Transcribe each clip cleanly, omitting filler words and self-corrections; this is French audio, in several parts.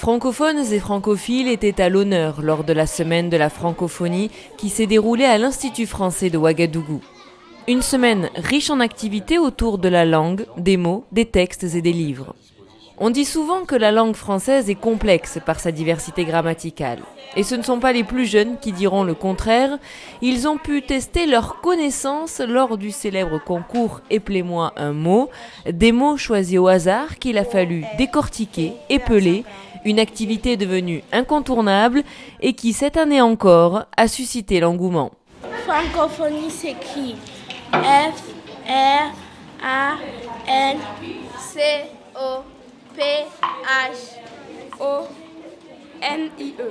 Francophones et francophiles étaient à l'honneur lors de la semaine de la francophonie qui s'est déroulée à l'Institut français de Ouagadougou. Une semaine riche en activités autour de la langue, des mots, des textes et des livres. On dit souvent que la langue française est complexe par sa diversité grammaticale. Et ce ne sont pas les plus jeunes qui diront le contraire. Ils ont pu tester leur connaissance lors du célèbre concours « Éplez-moi un mot », des mots choisis au hasard qu'il a fallu décortiquer, épeler, une activité devenue incontournable et qui, cette année encore, a suscité l'engouement. Francophonie s'écrit F-R-A-N-C-O-P-H-O-N-I-E.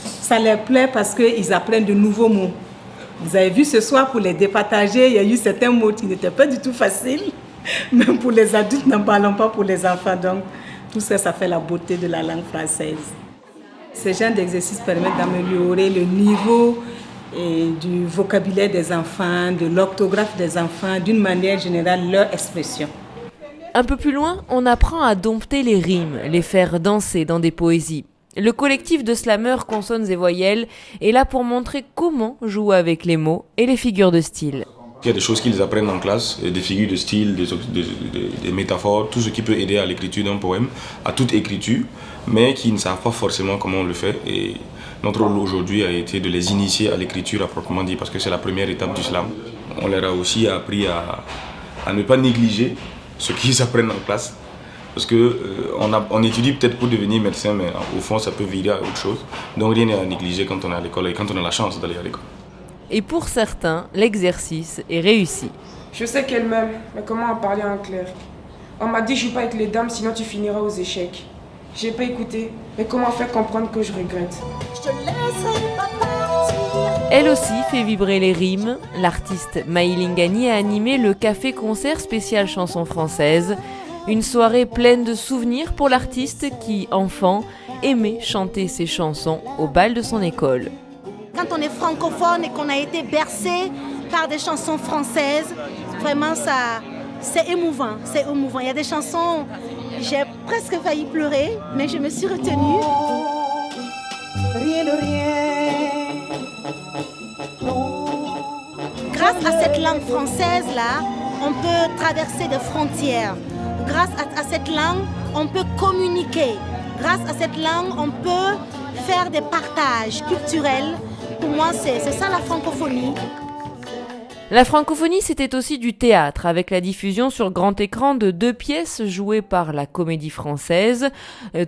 Ça leur plaît parce qu'ils apprennent de nouveaux mots. Vous avez vu ce soir, pour les départager, il y a eu certains mots qui n'étaient pas du tout faciles, même pour les adultes, n'en parlons pas pour les enfants. Donc, tout ça, ça fait la beauté de la langue française. Ces genres d'exercices permettent d'améliorer le niveau du vocabulaire des enfants, de l'orthographe des enfants, d'une manière générale, leur expression. Un peu plus loin, on apprend à dompter les rimes, les faire danser dans des poésies. Le collectif de slameurs consonnes et voyelles est là pour montrer comment jouer avec les mots et les figures de style. Il y a des choses qu'ils apprennent en classe, des figures de style, des métaphores, tout ce qui peut aider à l'écriture d'un poème, à toute écriture, mais qui ne savent pas forcément comment on le fait. Et notre rôle aujourd'hui a été de les initier à l'écriture à proprement dit, parce que c'est la première étape du slam. On leur a aussi appris à ne pas négliger ce qu'ils apprennent en classe. Parce qu'on étudie peut-être pour devenir médecin, mais au fond, ça peut virer à autre chose. Donc rien n'est à négliger quand on est à l'école et quand on a la chance d'aller à l'école. Et pour certains, l'exercice est réussi. Je sais qu'elle m'aime, mais comment en parler en clair? On m'a dit joue pas avec les dames, sinon tu finiras aux échecs. J'ai pas écouté, mais comment faire comprendre que je regrette? Elle aussi fait vibrer les rimes. L'artiste Maï Lingani a animé le café-concert spécial chanson française. Une soirée pleine de souvenirs pour l'artiste qui, enfant, aimait chanter ses chansons au bal de son école. Quand on est francophone et qu'on a été bercé par des chansons françaises, vraiment c'est émouvant, c'est émouvant. Il y a des chansons, j'ai presque failli pleurer, mais je me suis retenue. Rien de rien. Grâce à cette langue française-là, on peut traverser des frontières. Grâce à cette langue, on peut communiquer. Grâce à cette langue, on peut faire des partages culturels. Pour moi, c'est ça la francophonie. La francophonie, c'était aussi du théâtre, avec la diffusion sur grand écran de 2 pièces jouées par la Comédie Française.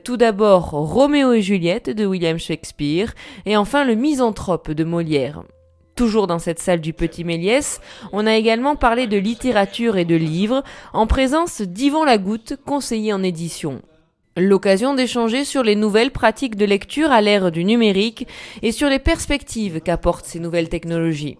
Tout d'abord, Roméo et Juliette de William Shakespeare, et enfin le Misanthrope de Molière. Toujours dans cette salle du Petit Méliès, on a également parlé de littérature et de livres, en présence d'Yvon Lagoutte, conseiller en édition. L'occasion d'échanger sur les nouvelles pratiques de lecture à l'ère du numérique et sur les perspectives qu'apportent ces nouvelles technologies.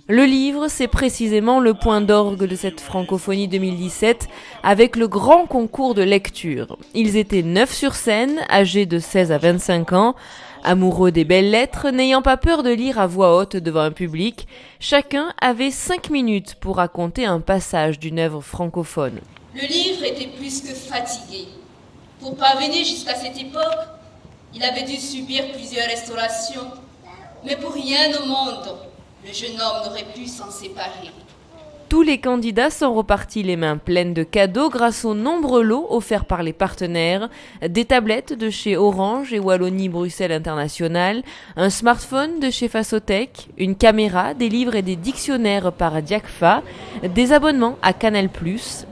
Le livre, c'est précisément le point d'orgue de cette francophonie 2017 avec le grand concours de lecture. Ils étaient 9 sur scène, âgés de 16 à 25 ans, amoureux des belles lettres, n'ayant pas peur de lire à voix haute devant un public. Chacun avait 5 minutes pour raconter un passage d'une œuvre francophone. Le livre était plus que fatigué. Pour parvenir jusqu'à cette époque, il avait dû subir plusieurs restaurations. Mais pour rien au monde, le jeune homme n'aurait pu s'en séparer. Tous les candidats sont repartis les mains pleines de cadeaux grâce aux nombreux lots offerts par les partenaires, des tablettes de chez Orange et Wallonie Bruxelles International, un smartphone de chez Facotech, une caméra, des livres et des dictionnaires par Diacfa, des abonnements à Canal+,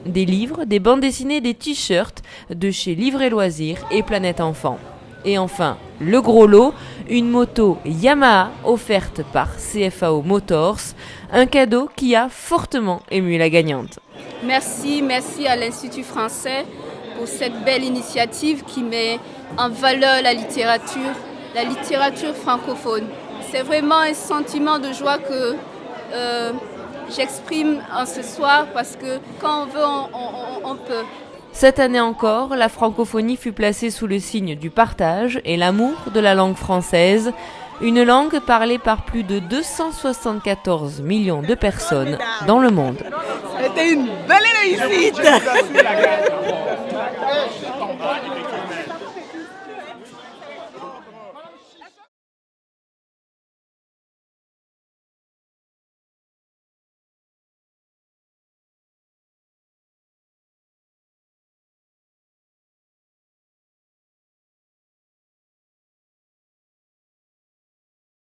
des livres, des bandes dessinées, des t-shirts de chez Livre et Loisirs et Planète Enfant. Et enfin, le gros lot, une moto Yamaha offerte par CFAO Motors, un cadeau qui a fortement ému la gagnante. Merci à l'Institut français pour cette belle initiative qui met en valeur la littérature francophone. C'est vraiment un sentiment de joie que j'exprime en ce soir parce que quand on veut, on peut. Cette année encore, la francophonie fut placée sous le signe du partage et l'amour de la langue française, une langue parlée par plus de 274 millions de personnes dans le monde. C'était une belle réussite.